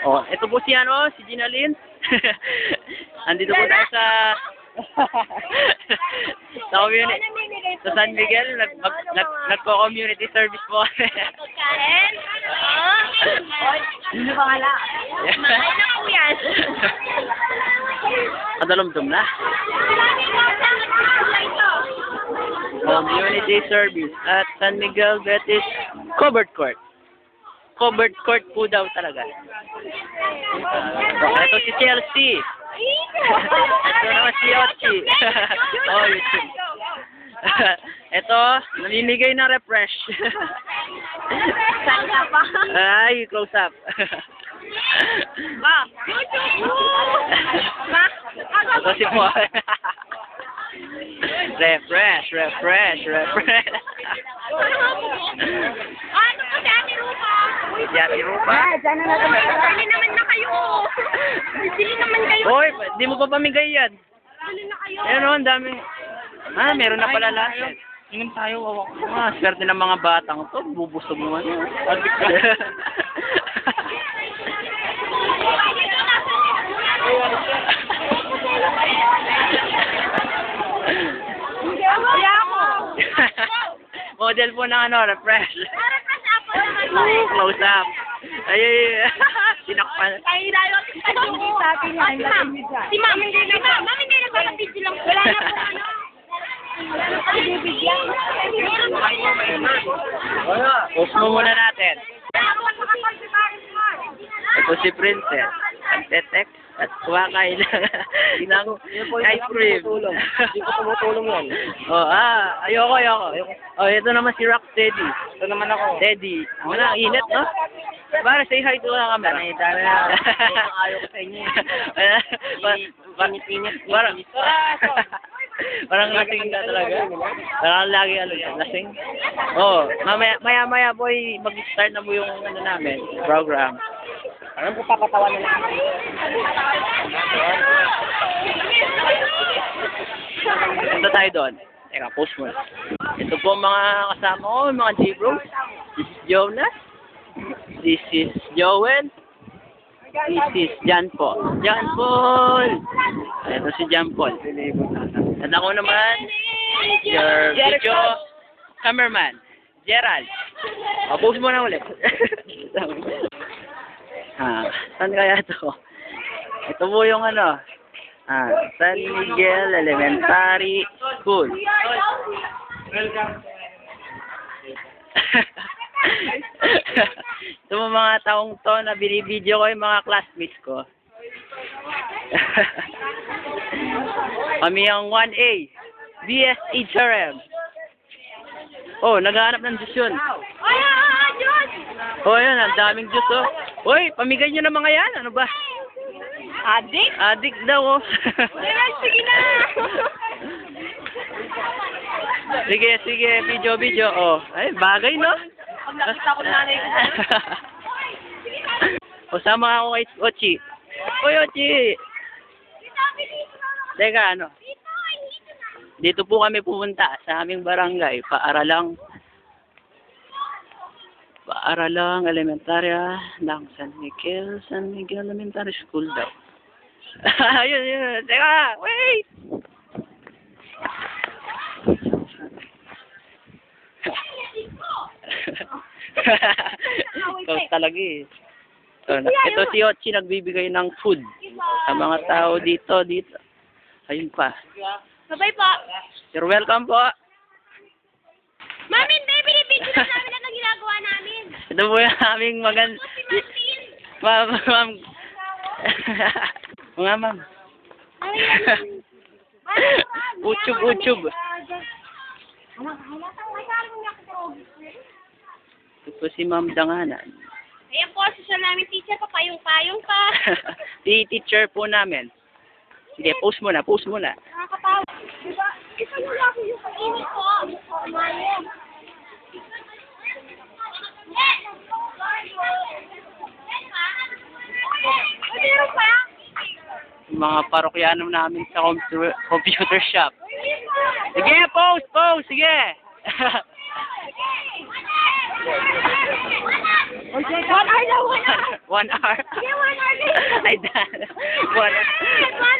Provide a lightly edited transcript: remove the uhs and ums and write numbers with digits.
Oh, ito po si si Ginalyn. Andito po tayo sa sa community sa San Miguel, nagko-community service po. Pagkain? Ano ba ngala? Mahay na po yan. Kadalumdum na. Community service at San Miguel Betis covered court. Covered court po daw talaga. Ito si Chelsea. Ito naman si Ochi. Oh, YouTube. Ito, namimigay ng refresh. Saan ka pa? Ay, close up. Ma, YouTube! Ma, ito si Mo. Refresh. Ano po si Ate Rupa? Si Ate Rupa? Dyan na naman. Dali naman na kayo. Dili naman kayo. Hoy, di mo pa pamigay yan. Dali na kayo. Ayun o, ang dami. Meron na pala lahat. Ingin tayo, wawak. Swerte ng mga batang to. Bubusog naman. Model po ng refresh. Close up. Ay. Sinakpan. Ay, dayo. Si Ma'am, hindi nagpapapidyo lang. Wala na po ano. Post mo muna natin. Ito si Princess. Nagte-text at kumakay ng ice cream. Hindi ko tumutulong yan. Ayoko. Oh, ito naman si Rocksteady. Ito naman ako. Teddy. Ang init, no? Para say hi to the camera. Ayaw ko sa inyo. Pinit. Parang lasing ka talaga. Parang lagi lasing. Oh, maya boy, mag-start na po yung namin, program. Alam ko papatawan na lang. Punta tayo doon. Teka, post mo. Ito po mga kasama ko, mga G-Bros. This is Jonas. This is Joel. This is John Paul. John Paul! Ito si John Paul. At ako naman, your video cameraman, Gerald. Post mo na ulit. Saan kaya ito? Ito po yung San Miguel Elementary School. Ito mo mga taong to na binibideo ko yung mga classmates ko. Kami ang 1A, BS HRM. Oh, naghahanap ng juice yun. Oh, yun, ang daming juice, oh. Uy, pamigay nyo ng mga yan, ano ba? Adik? Adik daw, oh. Sige na. Sige, video, oh. Ay, bagay, no? Pag nakita ko nanay ko. O, sama ako kay Ochi. Uy, Ochi! Teka, dito po kami pumunta sa aming barangay, Paaralang Elementarya ng San Miguel Elementary School daw. Ayun. Teka, wait! Ikaw talaga eh. Ito si Ochi nagbibigay ng food sa mga tao dito. Ayun pa. Bye-bye po. You're welcome po. Mami, binibidyo na namin ang ginagawa namin. Ito po yung aming Ma'am. Mga ma'am. Uchub. Ito po si Ma'am Danganan. Ayan po, social namin teacher, papayong-payong pa. Teacher po namin. Sige, post mo na. Nakakatawa. Diba? Ito na lang yung kainit ko. Mayan. Meron pa? Mga parokyano namin sa computer shop. Sige, post! Sige! 1 hour na, 1 hour. 1 hour. Sige, 1 hour na. Ay, dahil. 1 hour.